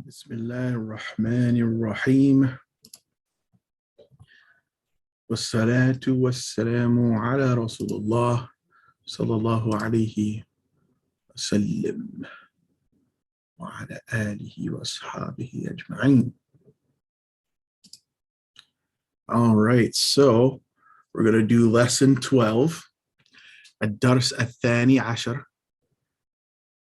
بسم الله الرحمن الرحيم والصلاة والسلام على رسول الله صلى الله عليه وسلم وعلى آله وأصحابه أجمعين. All right, so we're going to do lesson 12, الدرس الثاني عشر.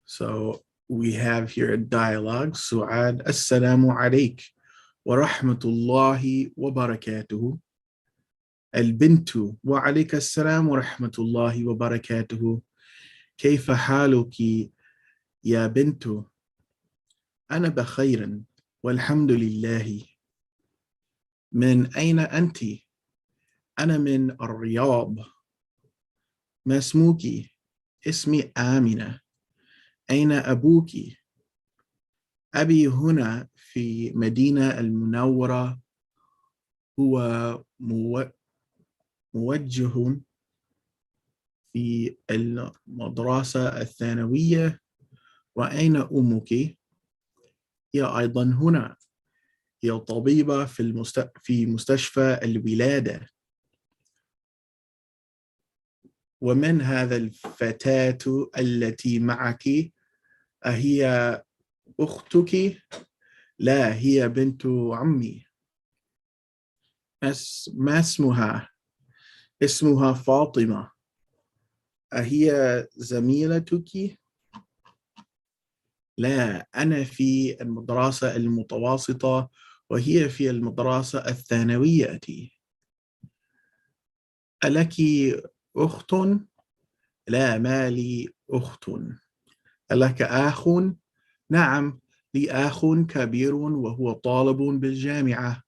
So we have here a dialogue. سعاد السلام عليك ورحمة الله وبركاته. البنت وعليك السلام ورحمة الله وبركاته. كيف حالك يا بنت؟ أنا بخير والحمد لله. من أين أنت؟ أنا من الرياض. ما اسمك؟ اسمي آمنة. أين أبوك؟ أبي هنا في مدينة المنورة، هو موجه في المدرسة الثانوية. وأين أمك؟ هي أيضا هنا، هي طبيبة في مستشفى الولادة. ومن هذا الفتاة التي معك؟ أهي أختك؟ لا، هي بنت عمي. ما اسمها؟ اسمها فاطمة. أهي زميلتك؟ لا، أنا في المدرسة المتوسطة وهي في المدرسة الثانوية. ألك أخت؟ لا، ما لي أخت. ألك أخ؟ نعم، لي أخ كبير وهو طالب بالجامعة.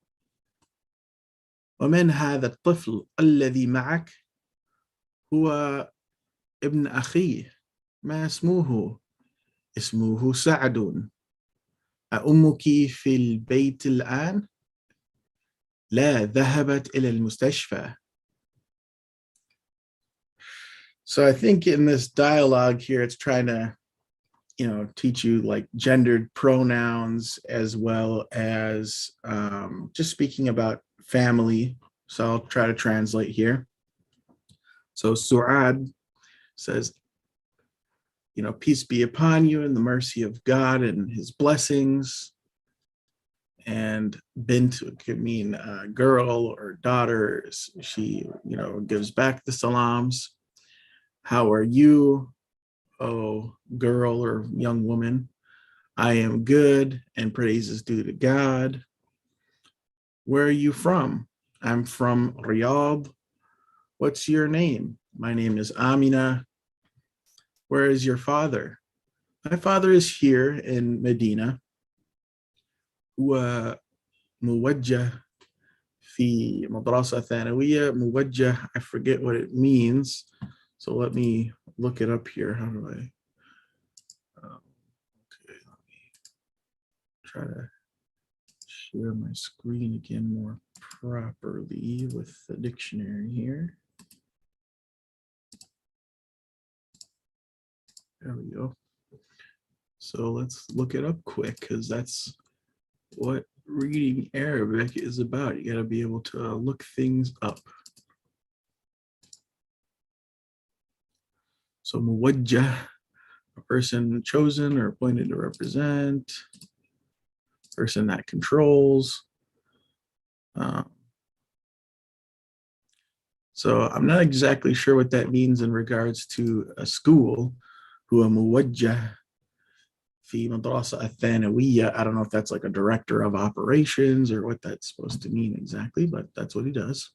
ومن هذا الطفل الذي معك؟ هو ابن أخي. ما اسمه؟ اسمه سعد. أمك في البيت الآن؟ لا، ذهبت إلى المستشفى. So I think in this dialogue here, it's trying to, teach you like gendered pronouns as well as just speaking about family. So I'll try to translate here. So Su'ad says, peace be upon you and the mercy of God and his blessings. And bint could mean girl or daughter. She, gives back the salams. How are you, oh girl or young woman? I am good and praise is due to God. Where are you from? I'm from Riyadh. What's your name? My name is Amina. Where is your father? My father is here in Medina. هو موجه في مدرسة ثانوية. موجه, I forget what it means. So let me look it up here. How do I? Okay, let me try to share my screen again more properly with the dictionary here. There we go. So let's look it up quick because that's what reading Arabic is about. You got to be able to look things up. So muwajjah, a person chosen or appointed to represent, person that controls. So I'm not exactly sure what that means in regards to a school. هو موجه في مدرسة الثانوية. I don't know if that's like a director of operations or what that's supposed to mean exactly, but that's what he does.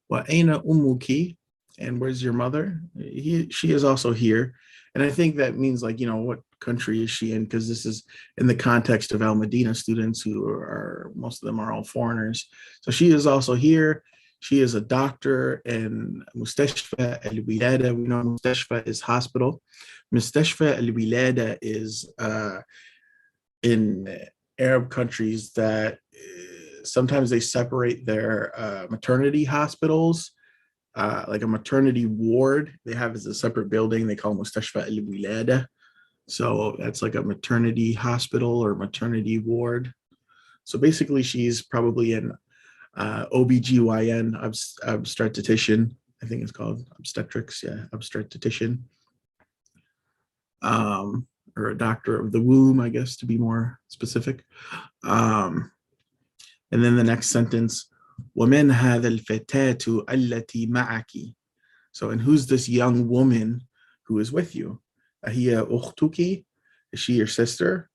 وأين أمك? And where's your mother? She is also here. And I think that means like, what country is she in? Because this is in the context of Al Madina students who are, most of them are all foreigners. So she is also here. She is a doctor in Mustashfa al-Wilada. We know Mustashfa is hospital. Mustashfa al-Wilada is in Arab countries that sometimes they separate their maternity hospitals, like a maternity ward. They have as a separate building. They call Mustashfa al-Wilada. So that's like a maternity hospital or maternity ward. So basically, she's probably an OBGYN, obstetrician, I think it's called obstetrics, yeah, obstetrician, or a doctor of the womb, I guess, to be more specific. Um, and then the next sentence, وَمِنْ هَذَا الْفَتَاةُ الَّتِي مَعَكِ. So, and who's this young woman who is with you? أهي أختك? Is she your sister?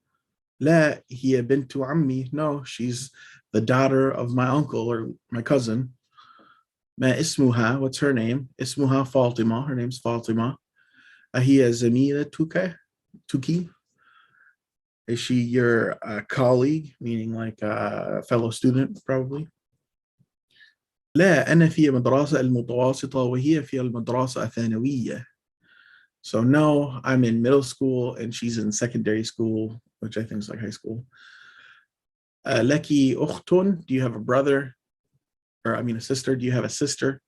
لا هي بنت عمي. No, she's the daughter of my uncle or my cousin. ما اسمها? What's her name? اسمها فاطمة. Her name's Fatima. أهي زميلتك? Tuki? Is she your colleague, meaning like a fellow student, probably? لا أنا في المدرسة المتوسطة وهي في المدرسة الثانوية. So no, I'm in middle school and she's in secondary school, which I think is like high school. لك أخت? Do you have a brother? Or I mean a sister? Do you have a sister?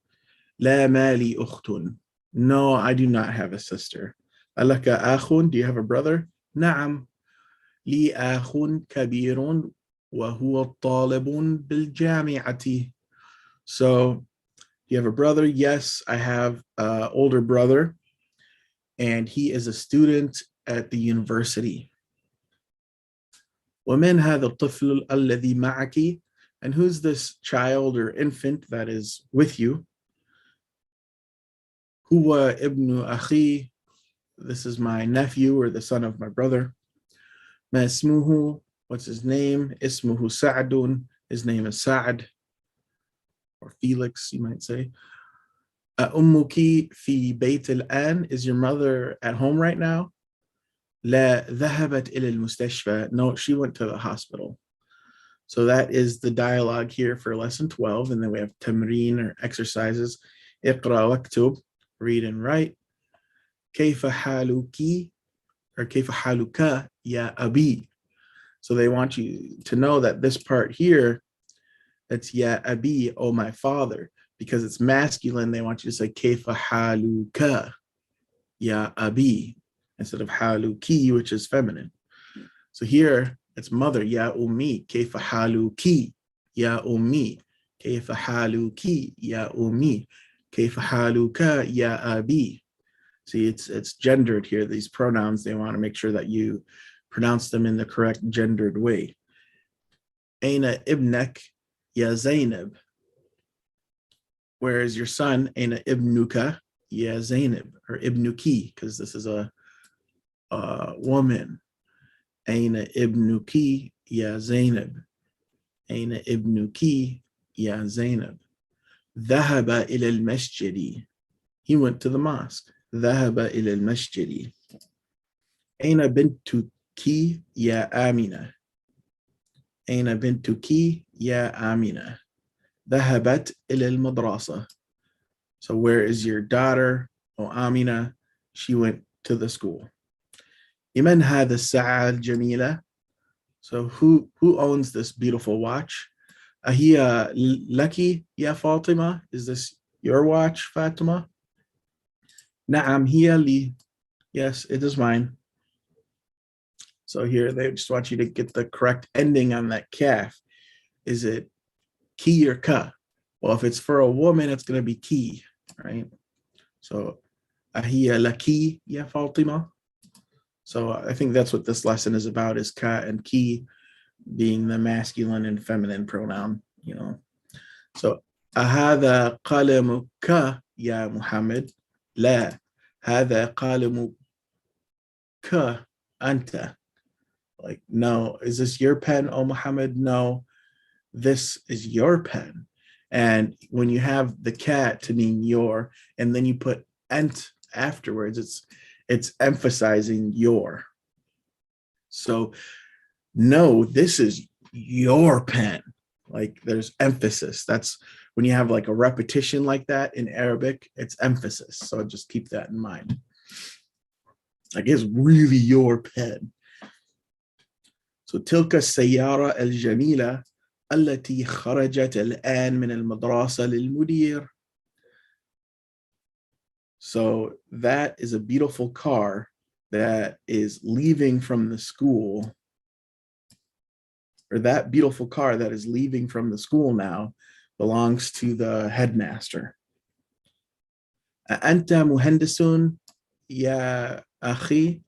لا ما لي أخت. No, I do not have a sister. ألك أخ? Do you have a brother? نعم. لي أخ كبير وهو طالب بالجامعة. So, do you have a brother? Yes, I have an older brother, and he is a student at the university. ومن هذا الطفل الذي معك? And who's this child or infant that is with you? هو ابن أخي. This is my nephew or the son of my brother. ما اسمه? What's his name? اسمه سعد. His name is Sa'ad, or Felix, you might say. أمك في بيت الآن? Is your mother at home right now? لا ذهبت إلى المستشفى. No, she went to the hospital. So that is the dialogue here for lesson 12. And then we have تمرين or exercises. اقرأ واكتب, read and write. كيف حالك or كيف حالك يا أبي. So they want you to know that this part here, that's ya abi, oh my father, because it's masculine. They want you to say kayfa haluka ya abi instead of haluki, which is feminine. So here it's mother, ya ummi, kayfa haluki ya ummi, kayfa haluki ya ummi, kayfa haluka ya abi. See, it's gendered here. These pronouns, they want to make sure that you pronounce them in the correct gendered way. Aina ibnak ya Zainab. Whereas your son, Aina ibnuka ya Zainab, or ibnuki, because this is a woman. Aina ibnuki ya Zainab. Aina ibnuki ya Zainab. ذهب إلى المسجد. He went to the mosque. ذهب إلى المسجد. أين بنتك يا آمنة. أين بنتك يا آمنة. ذهبت إلى المدرسة. So where is your daughter? Oh, Amina, she went to the school. لمن هذا الساعة الجميلة? So who owns this beautiful watch? أهي لك يا فاطمة? Is this your watch, Fatima? نعم هي لي. Yes, it is mine. So here they just want you to get the correct ending on that kaf. Is it ki or ka? Well, if it's for a woman, it's going to be ki, right? So ahiya laki ya Fatima. So I think that's what this lesson is about, is ka and ki being the masculine and feminine pronoun, you know. So ahada qalamuka ya Muhammad. La hada qalamuka anta. Like, no, is this your pen, oh Muhammad? No, this is your pen. And when you have the cat to mean your, and then you put ent afterwards, it's emphasizing your. So no, this is your pen. Like, there's emphasis. That's when you have like a repetition like that in Arabic, it's emphasis. So just keep that in mind. Like, it's really your pen. So تلك السيارة الجميلة التي خرجت الآن من المدرسة للمدير. So that is a beautiful car that is leaving from the school, or that beautiful car that is leaving from the school now, belongs to the headmaster. أنت مهندس يا أخي?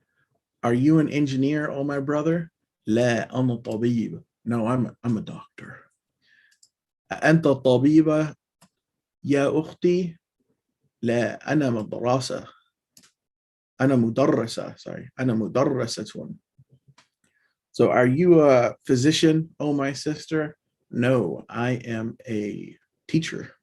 Are you an engineer, oh my brother? لا أنا طبيب. No, I'm a doctor. أنت طبيبة يا أختي؟ لا أنا مدرسة. أنا مدرسة. Sorry, أنا مدرسة. So are you a physician, oh my sister? No, I am a teacher.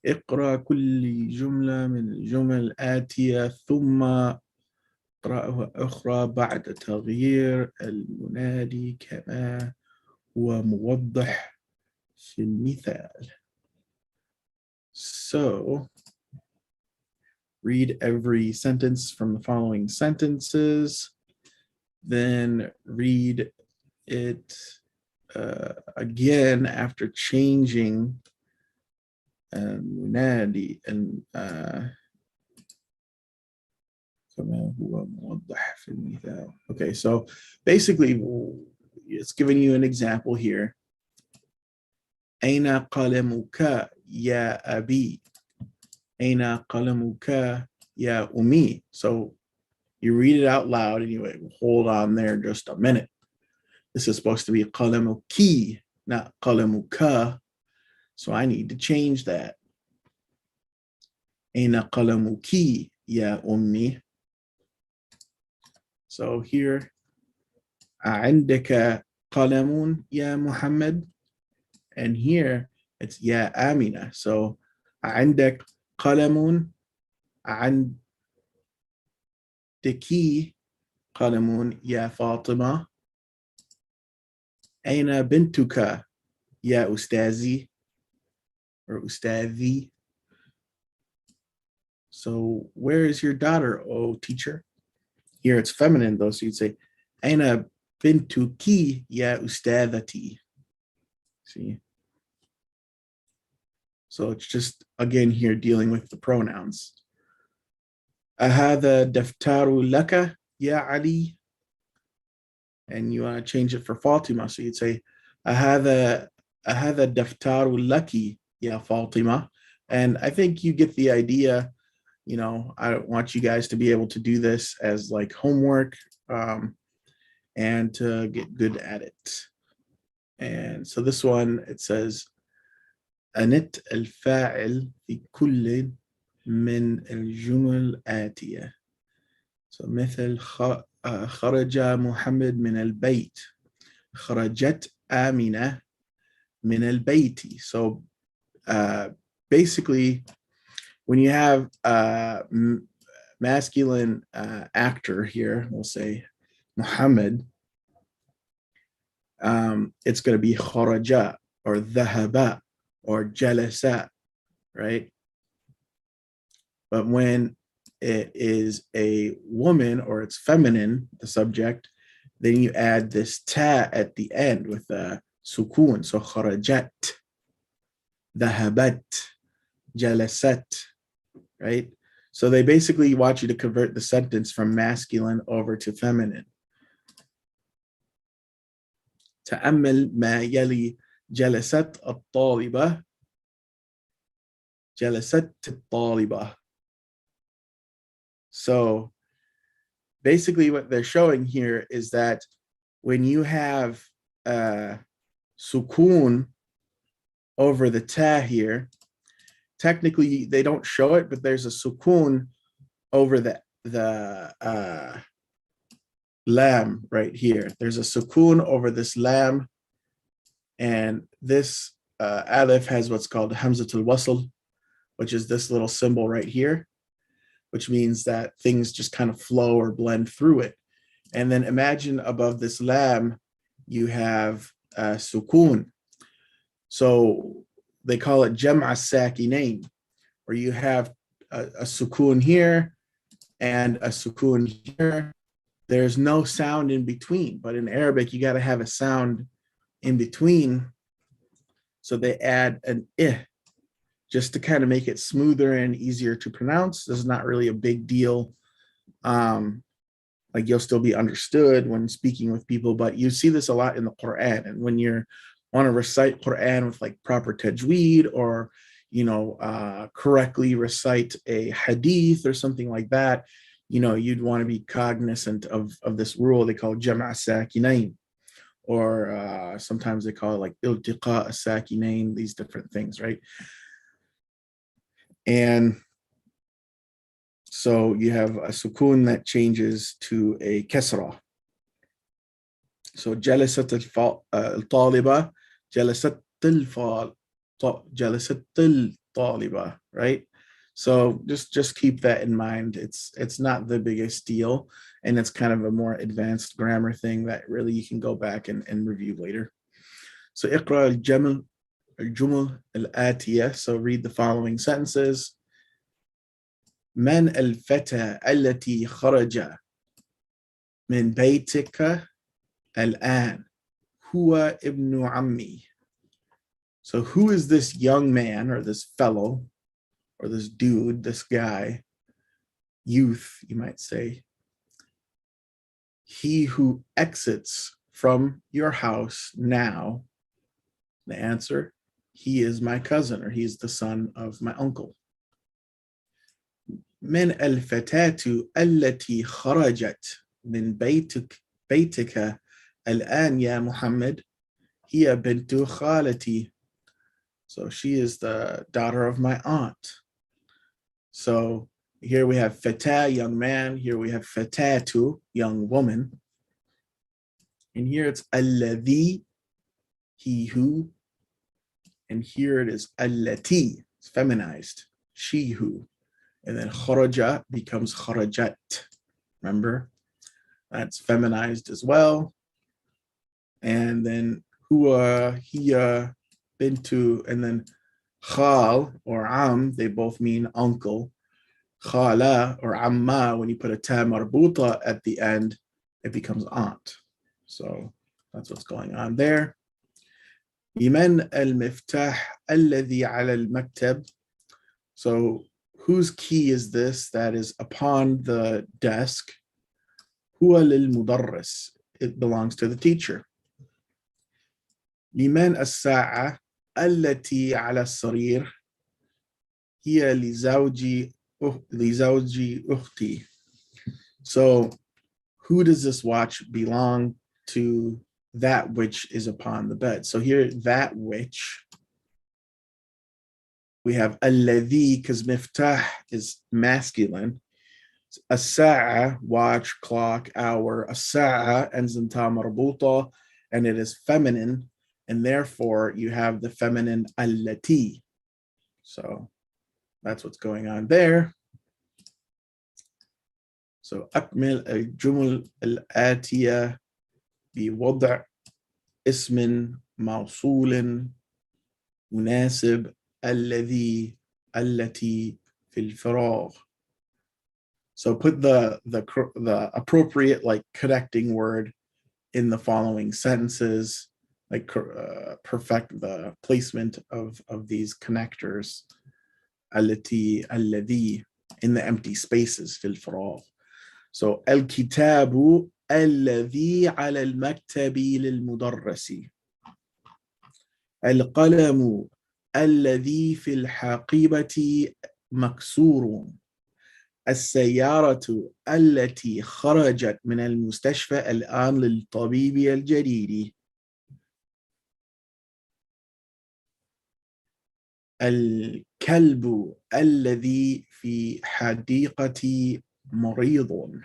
اقرأ كل جملة من الجمل الآتية ثم اقرأها أخرى بعد تغيير المنادي كما هو موضح في المثال. So read every sentence from the following sentences, then read it again after changing المنادي كما هو موضح في المثال. Okay, so basically it's giving you an example here. أين قلمك يا أبي؟ أين قلمك يا أمي? So you read it out loud anyway. Hold on there just a minute. This is supposed to be قلمك, not قلمك. So I need to change that. أين قلمك يا أمي? So here, عندك قلم يا محمد? And here it's يا آمنة. So عندك قلم؟ عندك قلم يا فاطمة؟ أين بنتك يا أستاذي or أستاذي? So where is your daughter, oh teacher? Here it's feminine though, so you'd say أين بنتك يا أستاذتي? See? So it's just, again, here dealing with the pronouns. أهذا دفتر لك يا علي? And you want to change it for Fatima, so you'd say أهذا دفتر لك يا فاطمة? And I think you get the idea. You know, I want you guys to be able to do this as like homework and to get good at it. And so this one, it says أنت الفاعل في كل من الجمل الآتية. So مثل خرج محمد من البيت. خرجت آمنة من البيت. So basically, when you have a masculine actor here, we'll say Muhammad, it's going to be kharaja or dhahaba or jalasa, right? But when it is a woman or it's feminine, the subject, then you add this ta at the end with a sukun. So kharajat, dhahabat, jalasat, right? So they basically want you to convert the sentence from masculine over to feminine. تأمل ما يلي. جلست الطالبة. جلست الطالبة. So basically what they're showing here is that when you have sukun over the ta here, technically they don't show it, but there's a sukun over the lam right here. There's a sukun over this lam, and this alif has what's called hamzatul wasl, which is this little symbol right here, which means that things just kind of flow or blend through it. And then imagine above this lam, you have sukun. So they call it jam'a sakinain, where you have a sukun here and a sukun here. There's no sound in between, but in Arabic, you got to have a sound in between. So they add an just to kind of make it smoother and easier to pronounce. This is not really a big deal. Um, like you'll still be understood when speaking with people, but you see this a lot in the Quran. And when you want to recite Quran with like proper tajweed, or correctly recite a hadith or something like that, you'd want to be cognizant of this rule they call jama' sakinain, or sometimes they call it like iltiqa sakinain, these different things, right? And so you have a sukun that changes to a kasra. So jalasat al-taliba, jalasat jalasat al-taliba, right? So just keep that in mind. It's not the biggest deal, and it's kind of a more advanced grammar thing that really you can go back and review later. So اقرأ الجمل الآتية. So read the following sentences. من الفتى التي خرج من بيتك الآن؟ هو ابن عمي. So who is this young man, or this fellow, or this dude, this guy, youth, you might say? He who exits from your house now. The answer, he is my cousin, or he's the son of my uncle. من الفتاة التي خرجت من بيتك الآن يا محمد؟ هي بنت خالتي. So she is the daughter of my aunt. So here we have fata, young man. Here we have fatatu, young woman. And here it's alladhi, he who. And here it is allati, it's feminized, she who. And then kharaja becomes kharajat. Remember? That's feminized as well. And then huwa, hiya, bintu, and then khal or am, they both mean uncle. Khala or amma, when you put a ta marbuta at the end, it becomes aunt. So that's what's going on there. لمن المفتاح الذي على المكتب? So whose key is this that is upon the desk? هو للمدرس. It belongs to the teacher. لمن الساعة التي على السرير؟ هي لزوجي أختي. So who does this watch belong to? That which is upon the bed. So here, that which, we have alladhi, because miftah is masculine. As-sa'a, watch, clock, hour. As-sa'a ends in ta marbuta, and it is feminine, and therefore you have the feminine allati. So that's what's going on there. So أكمل الجمل الآتية بوضع اسم موصول مناسب الذي التي في الفراغ. So put the appropriate like connecting word in the following sentences, like perfect the placement of these connectors. التي الذي in the empty spaces في الفراغ. So الكتاب الذي على المكتب للمدرس. القلم الذي في الحقيبة مكسور. السيارة التي خرجت من المستشفى الآن للطبيب الجديد. الكلب الذي في حديقتي مريض.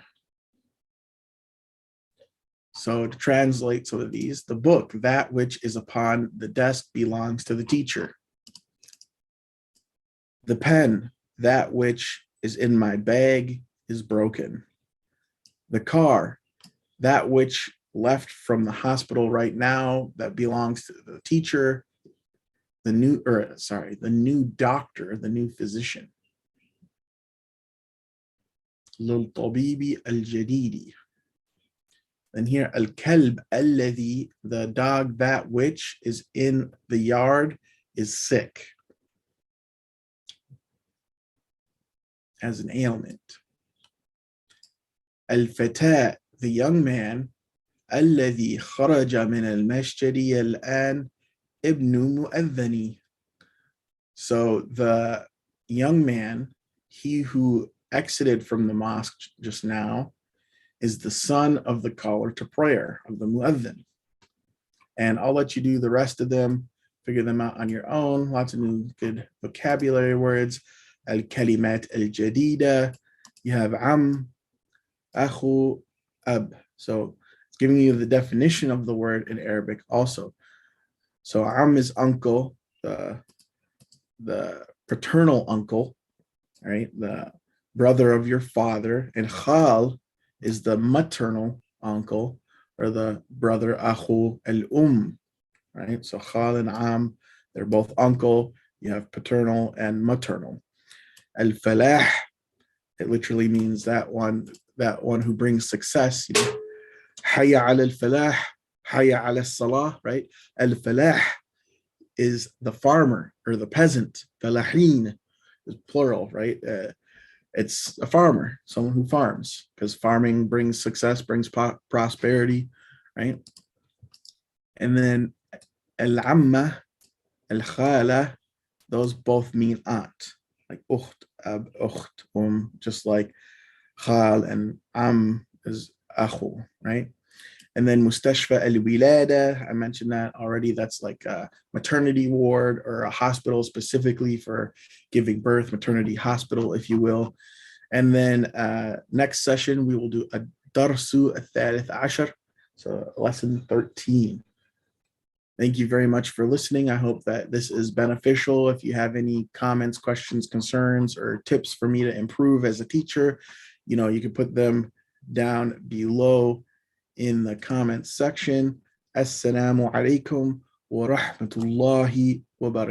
So to translate some of these, the book, that which is upon the desk belongs to the teacher. The pen, that which is in my bag, is broken. The car, that which left from the hospital right now, that belongs to the teacher. The new doctor, the new physician. للطبيب الجديد. And here, al-kalb alladhi, the dog that which is in the yard is sick, has an ailment. الفتاة, the young man, الذي خرج من المسجد الآن ابن مؤذن. So the young man, he who exited from the mosque just now, is the son of the caller to prayer, of the mu'adhin. And I'll let you do the rest of them, figure them out on your own. Lots of new good vocabulary words. Al-kalimat al-jadida. You have am, akhu, ab. So it's giving you the definition of the word in Arabic also. So am is uncle, the paternal uncle, right? The brother of your father. And khal is the maternal uncle, or the brother akhu al right? So khal and am, they're both uncle. You have paternal and maternal. Al-falah, it literally means that one who brings success. You know, hayya ala al-falah, hayya ala salah, right? Al-falah is the farmer or the peasant. Falahin is plural, right? It's a farmer, someone who farms, because farming brings success, brings prosperity, right? And then al-amma, al-khala, those both mean aunt, like ukht, ab, ukht, just like khal and am is akhu, right? And then mustashfa al-wilada, I mentioned that already. That's like a maternity ward or a hospital specifically for giving birth, maternity hospital, if you will. And then next session, we will do a darsu al-thalith ashar, so lesson 13. Thank you very much for listening. I hope that this is beneficial. If you have any comments, questions, concerns, or tips for me to improve as a teacher, you can put them down below in the comments section. Assalamu alaikum wa rahmatullahi wa barakatuh.